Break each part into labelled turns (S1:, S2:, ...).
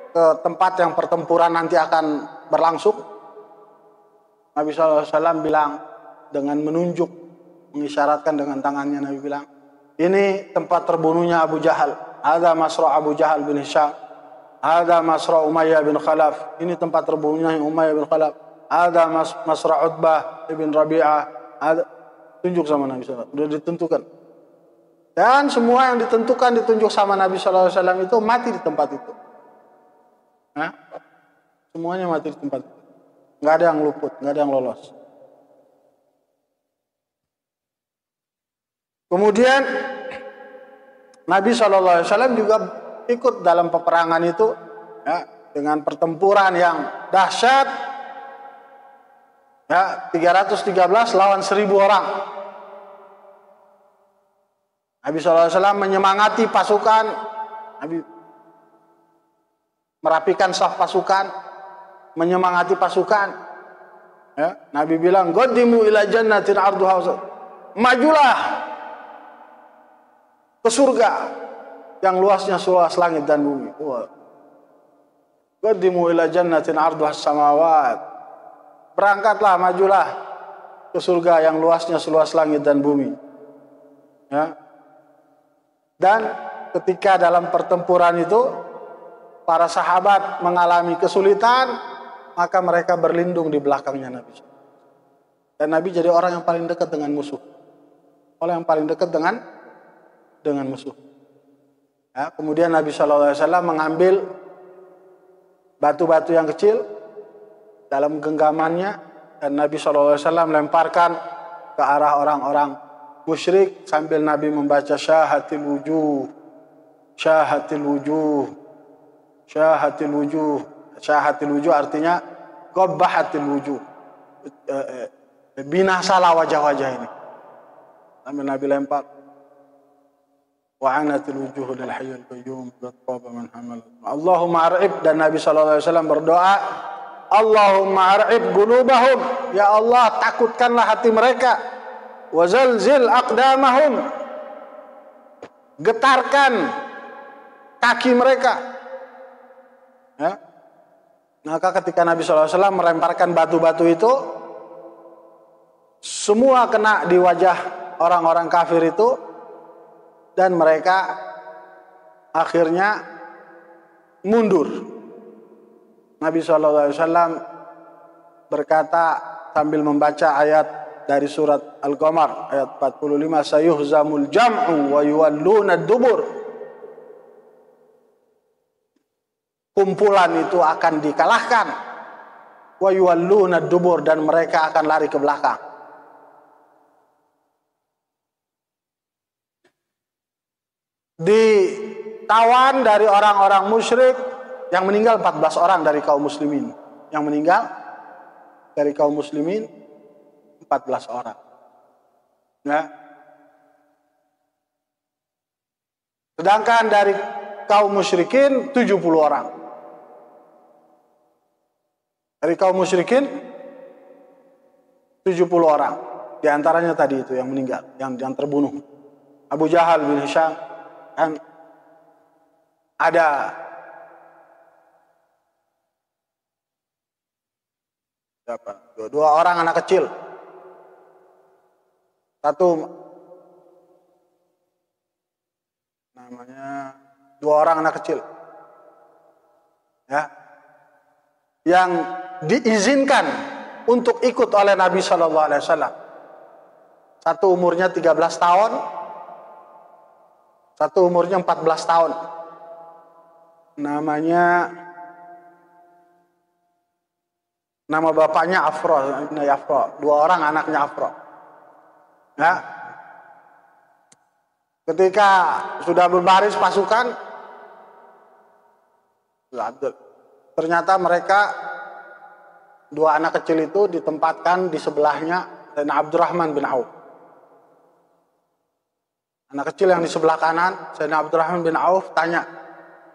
S1: ke tempat yang pertempuran nanti akan berlangsung, Nabi SAW bilang dengan menunjuk, mengisyaratkan dengan tangannya, Nabi bilang, ini tempat terbunuhnya Abu Jahal. Ada masra' Abu Jahal bin Hisham. Ada masra' Umayyah bin Khalaf. Ini tempat terbunuhnya Umayyah bin Khalaf. Ada masra' Utbah bin Rabi'ah. Ada, tunjuk sama Nabi SAW. Sudah ditentukan. Dan semua yang ditentukan, ditunjuk sama Nabi SAW itu mati di tempat itu. Nah, semuanya mati di tempat itu. Nggak ada yang luput, nggak ada yang lolos. Kemudian Nabi SAW juga ikut dalam peperangan itu, ya, dengan pertempuran yang dahsyat, ya, 313 lawan 1000 orang. Nabi SAW menyemangati pasukan, Nabi merapikan saf pasukan, menyemangati pasukan. Ya, Nabi bilang, "Qaddimu ila jannatin 'arduha", majulah ke surga yang luasnya seluas langit dan bumi. Qaddimu ila jannatin 'arduha as-samawat. Berangkatlah, majulah ke surga yang luasnya seluas langit dan bumi. Ya. Dan ketika dalam pertempuran itu para sahabat mengalami kesulitan, maka mereka berlindung di belakangnya Nabi. Dan Nabi jadi orang yang paling dekat dengan musuh. Orang yang paling dekat dengan musuh. Ya, kemudian Nabi SAW mengambil batu-batu yang kecil dalam genggamannya, dan Nabi SAW melemparkan ke arah orang-orang musyrik sambil Nabi membaca syahatil wujuh, syahatil wujuh, syahatil wujuh. Syahatil wujuh artinya qabbahatil wujuh, binasalah wajah-wajah ini. Sambil Nabi lempar, wa'anatil wujuh lil hayyil qayyum qattaba man hamal. Allahumma ar'ib, dan Nabi SAW berdoa, Allahumma ar'ib qulubahum, ya Allah takutkanlah hati mereka, wazalzil aqdamahum, getarkan kaki mereka. Ya. Maka ketika Nabi SAW melemparkan batu-batu itu, semua kena di wajah orang-orang kafir itu, dan mereka akhirnya mundur. Nabi SAW berkata sambil membaca ayat dari surat Al-Qamar ayat 45, sayuhzamul jam'u wa yuwalluna ad-dubur. Kumpulan itu akan dikalahkan, wa yuwalluna ad-dubur, dan mereka akan lari ke belakang. Ditawan dari orang-orang musyrik, yang meninggal 14 orang dari kaum muslimin. Yang meninggal dari kaum muslimin 14 orang. Ya. Sedangkan dari kaum musyrikin 70 orang. Dari kaum musyrikin 70 orang. Di antaranya tadi itu yang meninggal, yang terbunuh. Abu Jahal bin Hisham, kan ada dua orang anak kecil. Satu namanya, dua orang anak kecil, ya, yang diizinkan untuk ikut oleh Nabi SAW. Satu umurnya 13 tahun, satu umurnya 14 tahun. Nama bapaknya Afro, dua orang anaknya Afro. Ya. Ketika sudah berbaris pasukan, ternyata mereka, dua anak kecil itu ditempatkan di sebelahnya Sayyidina Abdurrahman bin Auf. Anak kecil yang di sebelah kanan, Sayyidina Abdurrahman bin Auf, tanya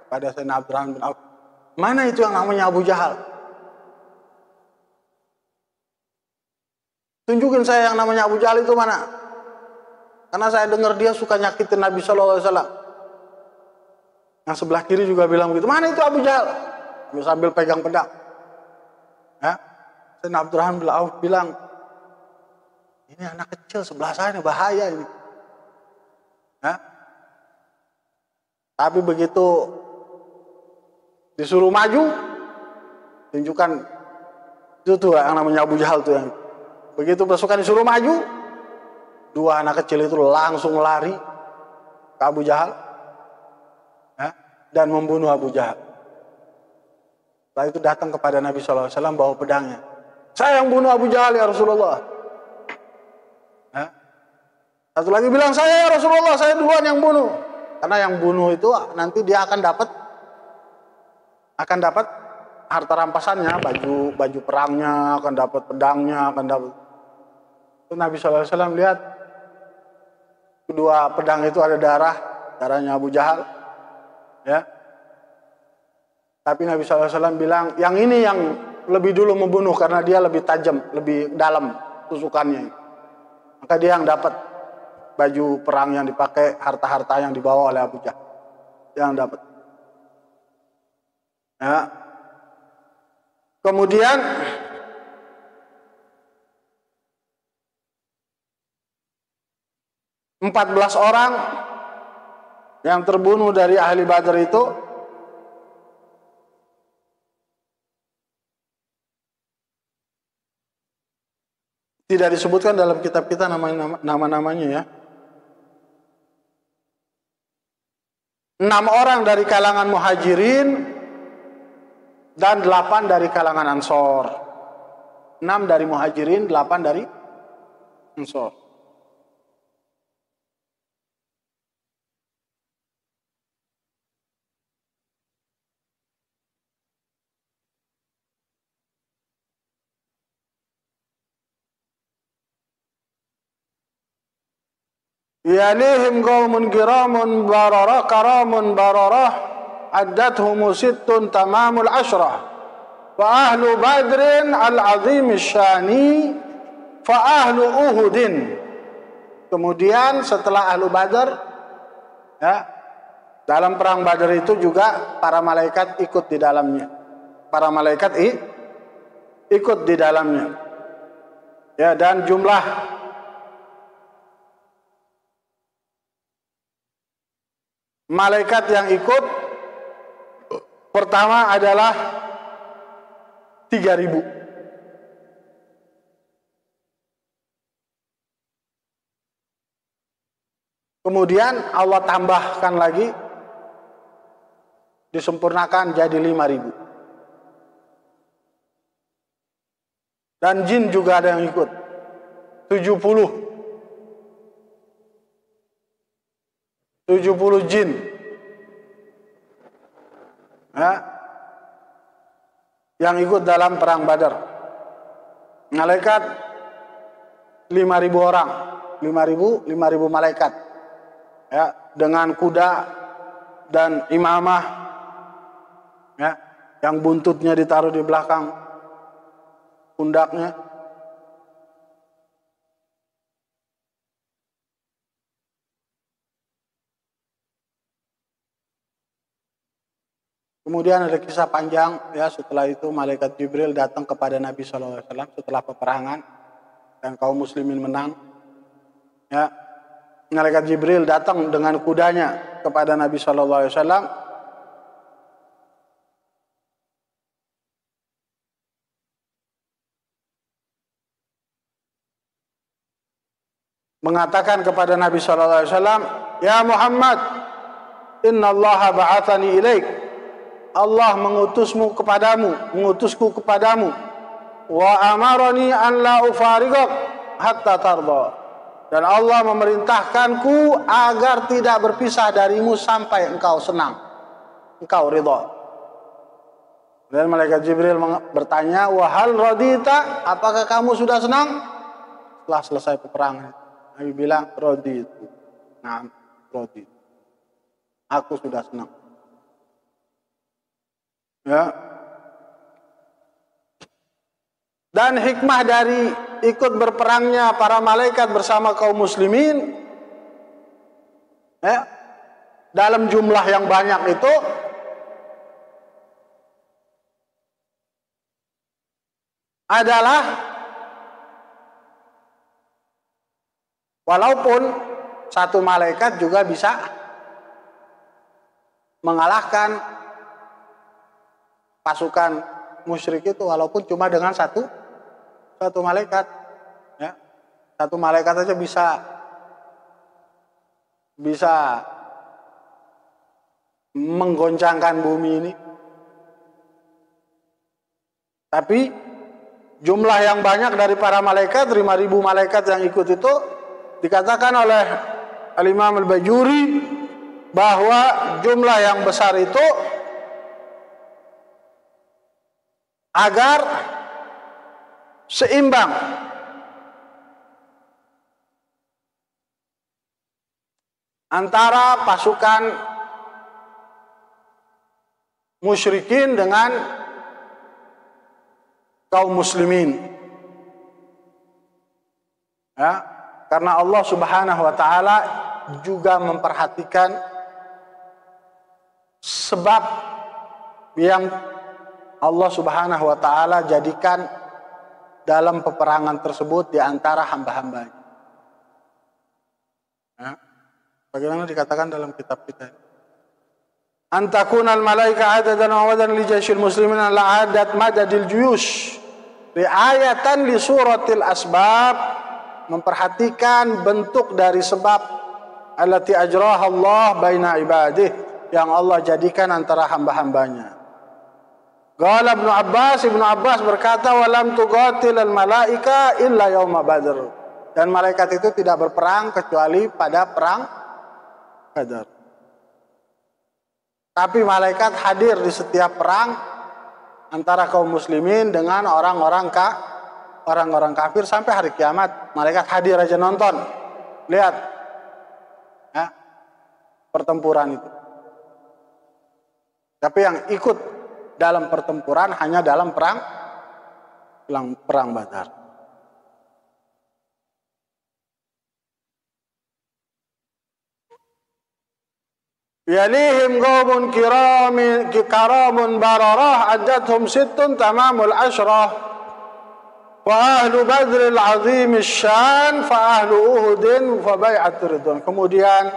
S1: kepada Sayyidina Abdurrahman bin Auf, mana itu yang namanya Abu Jahal? Tunjukin saya yang namanya Abu Jahal itu mana? Karena saya dengar dia suka nyakitin Nabi SAW. Yang sebelah kiri juga bilang begitu. Mana itu Abu Jahal? sambil pegang pedang. Ya. Sayyidina Abdurrahman bin Auf bilang, ini anak kecil sebelah saya ini bahaya ini. Ya. Tapi begitu disuruh maju, tunjukkan itu tuh yang namanya Abu Jahal tuh yang begitu pasukan disuruh maju, dua anak kecil itu langsung lari ke Abu Jahal, ya, dan membunuh Abu Jahal. Setelah itu datang kepada Nabi SAW bawa pedangnya. Saya yang bunuh Abu Jahal ya Rasulullah. Ya. Satu lagi bilang, saya ya Rasulullah, saya duluan yang bunuh. Karena yang bunuh itu nanti dia akan dapat harta rampasannya, baju perangnya, akan dapat pedangnya, akan dapat. Nabi SAW lihat kedua pedang itu ada darahnya Abu Jahal, ya. Tapi Nabi SAW bilang, yang ini yang lebih dulu membunuh karena dia lebih tajam, lebih dalam tusukannya. Maka dia yang dapat baju perang yang dipakai, harta-harta yang dibawa oleh Abu Jahal, yang dapat. Ya. Kemudian empat 14 orang yang terbunuh dari ahli Badar itu tidak disebutkan dalam kitab kita nama-namanya ya. 6 orang dari kalangan Muhajirin dan 8 dari kalangan Ansor. 6 dari Muhajirin, 8 dari Ansor. Yalihim qaumun kiramun bararah karamun bararah addathum sittun tamamul ashrah fa ahlu badrin al-azim syani fa ahlu uhudin. Kemudian setelah ahlu Badar, ya, dalam perang Badar itu juga para malaikat ikut di dalamnya. Para malaikat ikut di dalamnya. Ya, dan jumlah malaikat yang ikut pertama adalah 3.000. Kemudian Allah tambahkan lagi, disempurnakan jadi 5.000. Dan jin juga ada yang ikut 70 jin, ya, yang ikut dalam perang Badar. Malaikat 5.000 orang, 5.000 malaikat, ya, dengan kuda dan imamah, ya, yang buntutnya ditaruh di belakang pundaknya. Kemudian ada kisah panjang, ya, setelah itu malaikat Jibril datang kepada Nabi SAW setelah peperangan dan kaum muslimin menang. Ya, malaikat Jibril datang dengan kudanya kepada Nabi SAW. Mengatakan kepada Nabi SAW, ya Muhammad, inna Allah ba'athani ilaik. Allah mengutusku kepadamu, wa amarani an la ufariqak hatta tarda. Dan Allah memerintahkanku agar tidak berpisah darimu sampai engkau senang, engkau ridha. Dan malaikat Jibril bertanya, wa hal radita, apakah kamu sudah senang? Setelah selesai peperangan, Nabi bilang, raditu. Nah, raditu. Aku sudah senang. Ya. Dan hikmah dari ikut berperangnya para malaikat bersama kaum muslimin, ya, dalam jumlah yang banyak itu adalah walaupun satu malaikat juga bisa mengalahkan pasukan musyrik itu, walaupun cuma dengan satu malaikat, ya. Satu malaikat aja bisa menggoncangkan bumi ini. Tapi jumlah yang banyak dari para malaikat, 5.000 malaikat yang ikut itu, dikatakan oleh Al-Imam Al-Bajuri bahwa jumlah yang besar itu agar seimbang antara pasukan musyrikin dengan kaum muslimin, ya, karena Allah Subhanahu wa taala juga memperhatikan sebab yang Allah Subhanahu wa taala jadikan dalam peperangan tersebut di antara hamba-hambanya. Ya, bagaimana dikatakan dalam kitab kita, antakunal malaika adadan wa wadan li jayshil muslimin la adat madadil juyush riayatan li suratil asbab, memperhatikan bentuk dari sebab allati ajraha Allah baina ibadih, yang Allah jadikan antara hamba-hambanya. Qala Ibnu Abbas berkata, walam tuqatil al malaika illa yauma badr, dan malaikat itu tidak berperang kecuali pada perang Badar. Tapi malaikat hadir di setiap perang antara kaum muslimin dengan orang-orang kafir sampai hari kiamat. Malaikat hadir aja nonton, lihat, ya, pertempuran itu. Tapi yang ikut dalam pertempuran hanya dalam perang Badar. Yalihim qaumun kiramun bararah addathum sittun tamamul ashrah wa ahlu badril azim syan fa ahlu uhudin fa bai'atur ridwan. Kemudian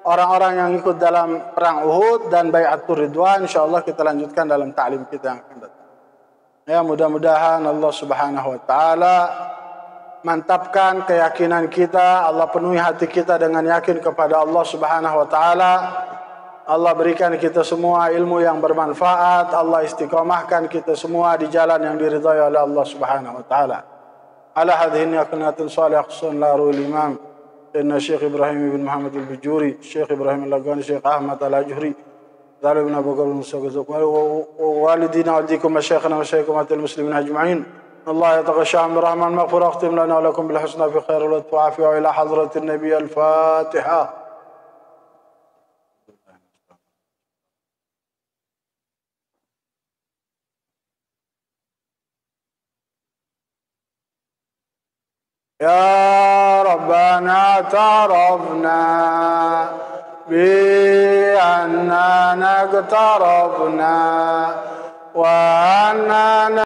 S1: orang-orang yang ikut dalam perang Uhud dan bai'atur ridwan, insyaallah kita lanjutkan dalam ta'lim kita yang akan datang. Ya, mudah-mudahan Allah Subhanahu wa taala mantapkan keyakinan kita, Allah penuhi hati kita dengan yakin kepada Allah Subhanahu wa taala. Allah berikan kita semua ilmu yang bermanfaat, Allah istiqamahkan kita semua di jalan yang diridhai oleh Allah Subhanahu wa taala. Ala hadhihi yaqinatun salih khusn la ru imam inna Syekh Ibrahim bin Muhammad al-Bajuri, Syekh Ibrahim al-Lagani, Syekh Ahmad al-Ajhuri, Zalim bin Abu Bakar al-Musaqqaz wa walidina wa dikum masyayikhna wa shaykhumat al-muslimin ajma'in. الله يتغشى من الرحمن مغفرة اختم لنا ولكم بالحسنى في خير واللطف وعافية وإلى حضرة النبي الفاتحة. يا ربنا اعترفنا بأننا اقترفنا وأننا